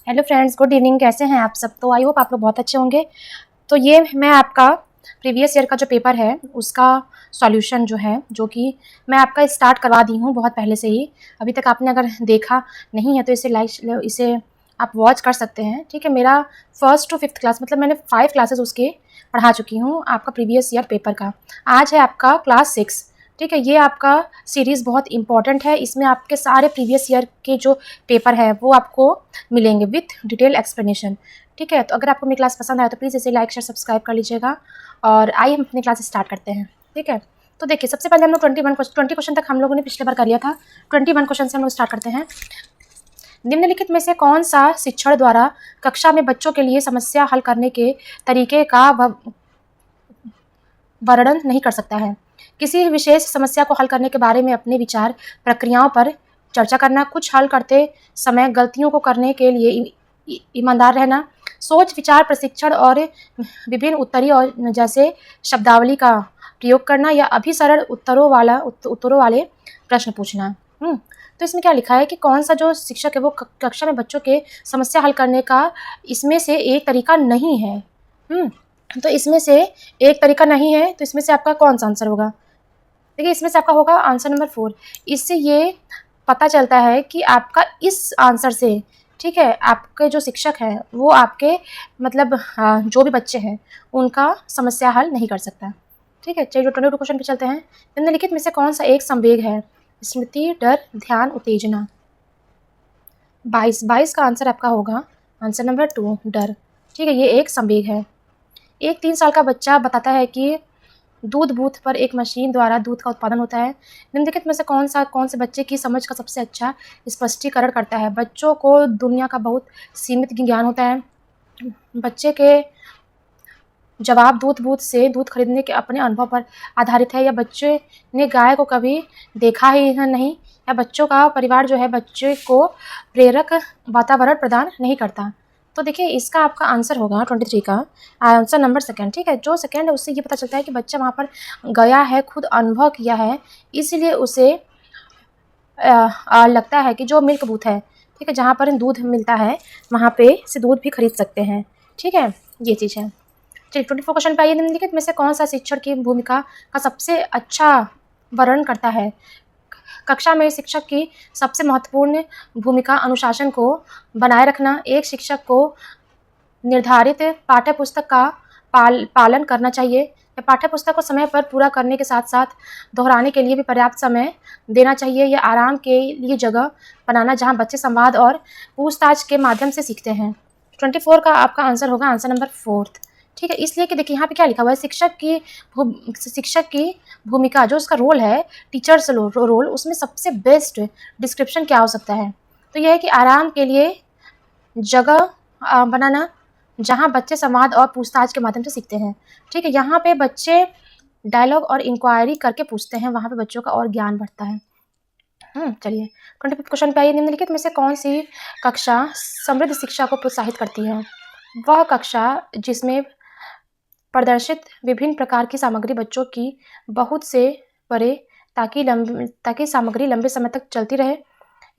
Hello friends, good evening. कैसे हैं आप सब? तो आई होप आप लोग बहुत अच्छे होंगे। तो ये मैं आपका प्रीवियस ईयर का जो पेपर है उसका सॉल्यूशन जो है, जो कि मैं आपका स्टार्ट करवा दी हूँ बहुत पहले से ही। अभी तक आपने अगर देखा नहीं है तो इसे आप वॉच कर सकते हैं। ठीक है, मेरा फर्स्ट टू फिफ्थ क्लास मतलब मैंने 5 क्लासेस उसके पढ़ा चुकी हूँ आपका प्रीवियस ईयर पेपर का। आज है आपका क्लास 6। ठीक है, ये आपका सीरीज़ बहुत इंपॉर्टेंट है। इसमें आपके सारे प्रीवियस ईयर के जो पेपर हैं वो आपको मिलेंगे विथ डिटेल एक्सप्लेनेशन। ठीक है, तो अगर आपको मेरी क्लास पसंद आए तो प्लीज़ इसे लाइक शेयर सब्सक्राइब कर लीजिएगा। और आइए हम अपनी क्लास स्टार्ट करते हैं। ठीक है, तो देखिए सबसे पहले हम लोग 20 क्वेश्चन तक हम लोगों ने पिछले बार कर लिया था। 21 क्वेश्चन से हम लोग स्टार्ट करते हैं। निम्नलिखित में से कौन सा शिक्षण द्वारा कक्षा में बच्चों के लिए समस्या हल करने के तरीके का वर्णन नहीं कर सकता है? किसी विशेष समस्या को हल करने के बारे में अपने विचार प्रक्रियाओं पर चर्चा करना, कुछ हल करते समय गलतियों को करने के लिए ईमानदार रहना, सोच विचार प्रशिक्षण और विभिन्न उत्तरीय और जैसे शब्दावली का प्रयोग करना, या अभिसरण उत्तरों वाले प्रश्न पूछना। तो इसमें क्या लिखा है कि कौन सा जो शिक्षक है वो कक्षा में बच्चों के समस्या हल करने का इसमें से एक तरीका नहीं है। तो इसमें से एक तरीका नहीं है, तो इसमें से आपका कौन सा आंसर होगा? देखिए, इसमें से आपका होगा आंसर नंबर 4। इससे ये पता चलता है कि आपका इस आंसर से, ठीक है, आपके जो शिक्षक हैं वो आपके मतलब जो भी बच्चे हैं उनका समस्या हल नहीं कर सकता। ठीक है, चलिए 22 क्वेश्चन पे चलते हैं। निम्नलिखित में से कौन सा एक संवेग है? स्मृति, डर, ध्यान, उत्तेजना। 22 का आंसर आपका होगा आंसर नंबर 2, डर। ठीक है, ये एक संवेग है। एक 3 साल का बच्चा बताता है कि दूध बूथ पर एक मशीन द्वारा दूध का उत्पादन होता है। निम्नलिखित में से कौन से बच्चे की समझ का सबसे अच्छा स्पष्टीकरण करता है? बच्चों को दुनिया का बहुत सीमित ज्ञान होता है। बच्चे के जवाब दूध बूथ से दूध खरीदने के अपने अनुभव पर आधारित है, या बच्चे ने गाय को कभी देखा ही नहीं, या बच्चों का परिवार जो है बच्चे को प्रेरक वातावरण प्रदान नहीं करता। तो देखिए इसका आपका आंसर होगा 23 का आंसर नंबर सेकंड। ठीक है, जो सेकंड है उससे ये पता चलता है कि बच्चा वहाँ पर गया है, खुद अनुभव किया है, इसलिए उसे लगता है कि जो मिल्क बूथ है, ठीक है, जहाँ पर दूध मिलता है वहाँ पे से दूध भी खरीद सकते हैं। ठीक है, ये चीज़ है। चलिए 24 क्वेश्चन पे आइए। निम्नलिखित में से कौन सा शिक्षण की भूमिका का सबसे अच्छा वर्णन करता है? कक्षा में शिक्षक की सबसे महत्वपूर्ण भूमिका अनुशासन को बनाए रखना, एक शिक्षक को निर्धारित पाठ्यपुस्तक का पालन करना चाहिए, या पाठ्यपुस्तक को समय पर पूरा करने के साथ साथ दोहराने के लिए भी पर्याप्त समय देना चाहिए, या आराम के लिए जगह बनाना जहां बच्चे संवाद और पूछताछ के माध्यम से सीखते हैं। 24 का आपका आंसर होगा आंसर नंबर 4। ठीक है, इसलिए कि देखिए यहाँ पे क्या लिखा हुआ है, शिक्षक की भूमिका जो उसका रोल है, टीचर्स रोल, उसमें सबसे बेस्ट डिस्क्रिप्शन क्या हो सकता है? तो यह है कि आराम के लिए जगह बनाना जहाँ बच्चे संवाद और पूछताछ के माध्यम से सीखते हैं। ठीक है, यहाँ पे बच्चे डायलॉग और इंक्वायरी करके पूछते हैं, वहाँ पे बच्चों का और ज्ञान बढ़ता है। चलिए 25 क्वेश्चन पे आइए। निम्नलिखित में से कौन सी कक्षा समृद्ध शिक्षा को प्रोत्साहित करती है? वह कक्षा जिसमें प्रदर्शित विभिन्न प्रकार की सामग्री बच्चों की बहुत से परे ताकि सामग्री लंबे समय तक चलती रहे,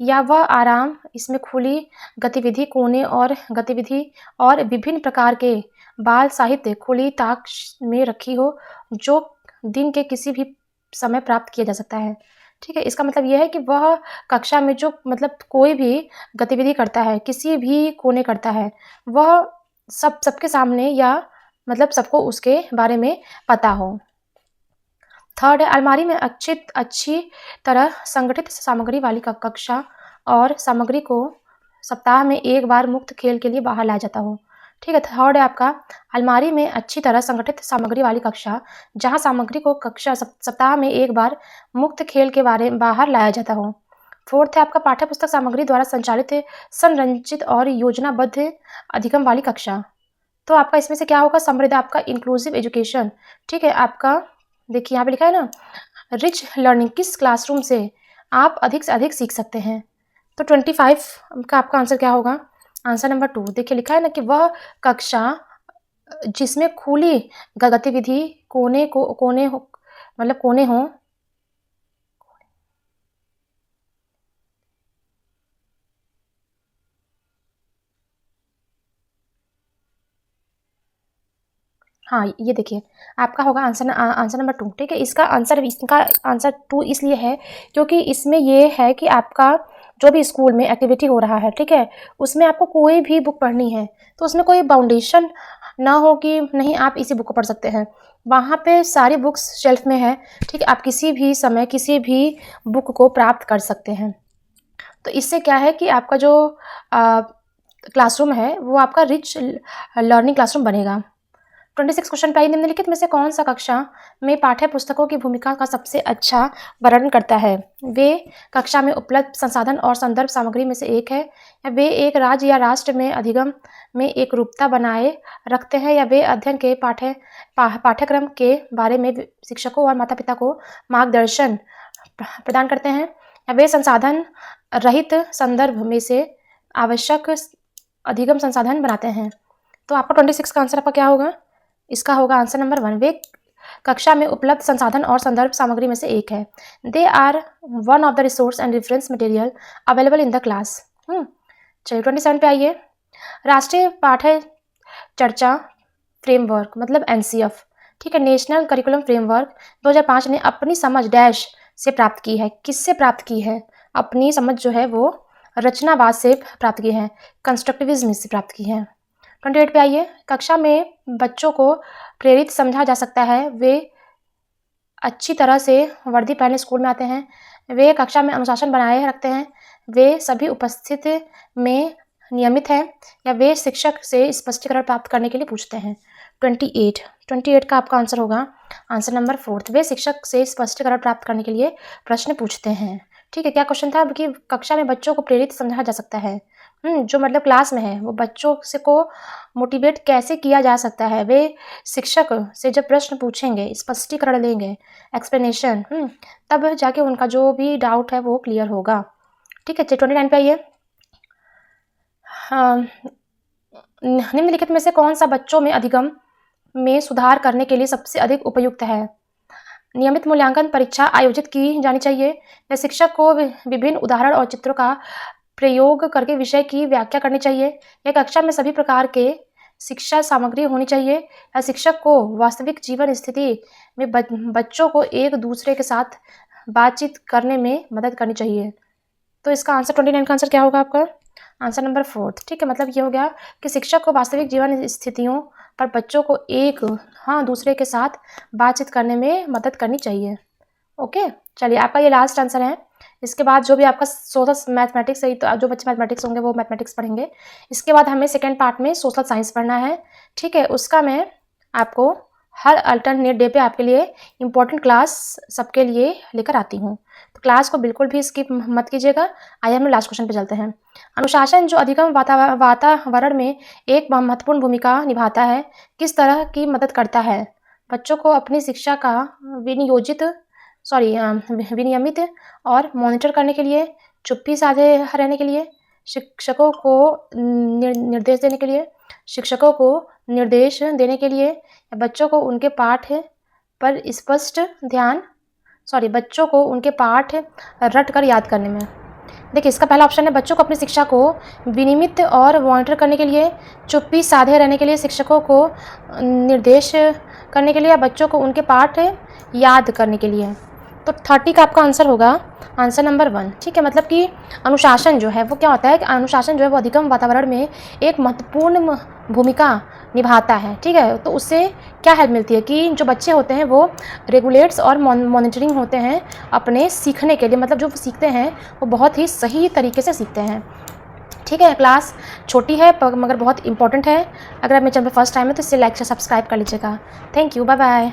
या वह आराम इसमें खुली गतिविधि और विभिन्न प्रकार के बाल साहित्य खुली ताक में रखी हो, जो दिन के किसी भी समय प्राप्त किया जा सकता है। ठीक है, इसका मतलब यह है कि वह कक्षा में जो मतलब कोई भी गतिविधि करता है, किसी भी कोने करता है, वह सबके सामने, या मतलब सबको उसके बारे में पता हो। थर्ड है, अलमारी में अच्छी तरह संगठित सामग्री वाली कक्षा और सामग्री को सप्ताह में एक बार मुक्त खेल के लिए बाहर लाया जाता हो। ठीक है, थर्ड है आपका अलमारी में अच्छी तरह संगठित सामग्री वाली कक्षा जहां सामग्री को कक्षा सप्ताह में एक बार मुक्त खेल के बाहर लाया जाता हो। फोर्थ है आपका पाठ्यपुस्तक सामग्री द्वारा संचालित संरचित और योजनाबद्ध अधिगम वाली कक्षा। तो आपका इसमें से क्या होगा? समृद्ध आपका इंक्लूसिव एजुकेशन। ठीक है, आपका देखिए यहाँ पे लिखा है ना, रिच लर्निंग, किस क्लासरूम से आप अधिक से अधिक सीख सकते हैं? तो 25 का आपका आंसर क्या होगा? Answer number 2। देखिए लिखा है ना कि वह कक्षा जिसमें खुली गतिविधि कोने हो हाँ, ये देखिए आपका होगा आंसर नंबर 2, ठीक है। इसका आंसर 2 इसलिए है क्योंकि इसमें ये है कि आपका जो भी स्कूल में एक्टिविटी हो रहा है, ठीक है, उसमें आपको कोई भी बुक पढ़नी है तो उसमें कोई बाउंडेशन ना हो कि नहीं आप इसी बुक को पढ़ सकते हैं। वहाँ पे सारी बुक्स शेल्फ में है, ठीक है, आप किसी भी समय किसी भी बुक को प्राप्त कर सकते हैं। तो इससे क्या है कि आपका जो क्लासरूम है वो आपका रिच लर्निंग क्लासरूम बनेगा। 26 क्वेश्चन पे आइए, निम्नलिखित में से कौन सा कक्षा में पाठ्य पुस्तकों की भूमिका का सबसे अच्छा वर्णन करता है? वे कक्षा में उपलब्ध संसाधन और संदर्भ सामग्री में से एक है, या वे एक राज्य या राष्ट्र में अधिगम में एक रूपता बनाए रखते हैं, या वे अध्ययन के पाठ्यक्रम के बारे में शिक्षकों और माता पिता को मार्गदर्शन प्रदान करते हैं, या वे संसाधन रहित संदर्भ में से आवश्यक अधिगम संसाधन बनाते हैं। तो आपका 26 का आंसर आपका क्या होगा? इसका होगा आंसर नंबर 1, वे कक्षा में उपलब्ध संसाधन और संदर्भ सामग्री में से एक है। They are one of the resource and reference material available in the class. चलिए 27 पे आइए। राष्ट्रीय पाठ्य चर्चा फ्रेमवर्क मतलब NCF, ठीक है, नेशनल करिकुलम फ्रेमवर्क 2005 ने अपनी समझ डैश से प्राप्त की है। किससे प्राप्त की है? अपनी समझ जो है वो रचनावाद से प्राप्त की है, कंस्ट्रक्टिविज्म से प्राप्त की है। 28 पे आइए। कक्षा में बच्चों को प्रेरित समझा जा सकता है, वे अच्छी तरह से वर्दी पहने स्कूल में आते हैं, वे कक्षा में अनुशासन बनाए रखते हैं, वे सभी उपस्थिति में नियमित हैं, या वे शिक्षक से स्पष्टीकरण प्राप्त करने के लिए पूछते हैं। 28 का आपका आंसर होगा आंसर नंबर 4, वे शिक्षक से स्पष्टीकरण प्राप्त करने के लिए प्रश्न पूछते हैं। ठीक है, क्या क्वेश्चन था कि कक्षा में बच्चों को प्रेरित समझा जा सकता है, जो मतलब क्लास में है वो बच्चों से को मोटिवेट कैसे किया जा सकता है, वे शिक्षक से जब प्रश्न पूछेंगे, स्पष्टीकरण लेंगे, एक्सप्लेनेशन, तब जाके उनका जो भी डाउट है वो क्लियर होगा। ठीक है, 29 पे आइए। निम्नलिखित में से कौन सा बच्चों में अधिगम में सुधार करने के लिए सबसे अधिक उपयुक्त है? नियमित मूल्यांकन परीक्षा आयोजित की जानी चाहिए, या शिक्षक को विभिन्न उदाहरण और चित्रों का प्रयोग करके विषय की व्याख्या करनी चाहिए, या कक्षा में सभी प्रकार के शिक्षा सामग्री होनी चाहिए, या शिक्षक को वास्तविक जीवन स्थिति में बच्चों को एक दूसरे के साथ बातचीत करने में मदद करनी चाहिए। तो इसका आंसर 29 का आंसर क्या होगा आपका? Answer number 4। ठीक है, मतलब ये हो गया कि शिक्षक को वास्तविक जीवन स्थितियों पर बच्चों को एक दूसरे के साथ बातचीत करने में मदद करनी चाहिए। ओके, चलिए आपका ये लास्ट आंसर है। इसके बाद जो भी आपका सोशल मैथमेटिक्स है, तो जो बच्चे मैथमेटिक्स होंगे वो मैथमेटिक्स पढ़ेंगे। इसके बाद हमें सेकेंड पार्ट में सोशल साइंस पढ़ना है। ठीक है, उसका मैं आपको हर अल्टरनेट डे पे आपके लिए इम्पोर्टेंट क्लास सबके लिए लेकर आती हूँ, तो क्लास को बिल्कुल भी स्किप मत कीजिएगा। आइए हम लास्ट क्वेश्चन पे चलते हैं। अनुशासन जो अधिगम वातावरण में एक महत्वपूर्ण भूमिका निभाता है, किस तरह की मदद करता है? बच्चों को अपनी शिक्षा का विनियमित और मॉनिटर करने के लिए, चुप्पी साधे रहने के लिए, शिक्षकों को निर्देश देने के लिए, शिक्षकों को निर्देश देने के लिए, बच्चों को उनके पाठ पर बच्चों को उनके पाठ रट कर याद करने में। देखिए, इसका पहला ऑप्शन है बच्चों को अपनी शिक्षा को विनियमित और मॉनिटर करने के लिए, चुप्पी साधे रहने के लिए, शिक्षकों को निर्देश करने के लिए, या बच्चों को उनके पाठ याद करने के लिए। तो 30 का आपका आंसर होगा आंसर नंबर 1। ठीक है, मतलब कि अनुशासन जो है वो क्या होता है कि अनुशासन जो है वो अधिगम वातावरण में एक महत्वपूर्ण भूमिका निभाता है। ठीक है, तो उससे क्या हेल्प मिलती है कि जो बच्चे होते हैं वो रेगुलेट्स और मॉनिटरिंग होते हैं अपने सीखने के लिए, मतलब जो सीखते हैं वो बहुत ही सही तरीके से सीखते हैं। ठीक है, क्लास छोटी है मगर बहुत इंपॉर्टेंट है। अगर आप मेरे चैनल पर फर्स्ट टाइम है तो इससे लाइक से सब्सक्राइब कर लीजिएगा। Thank you, bye bye.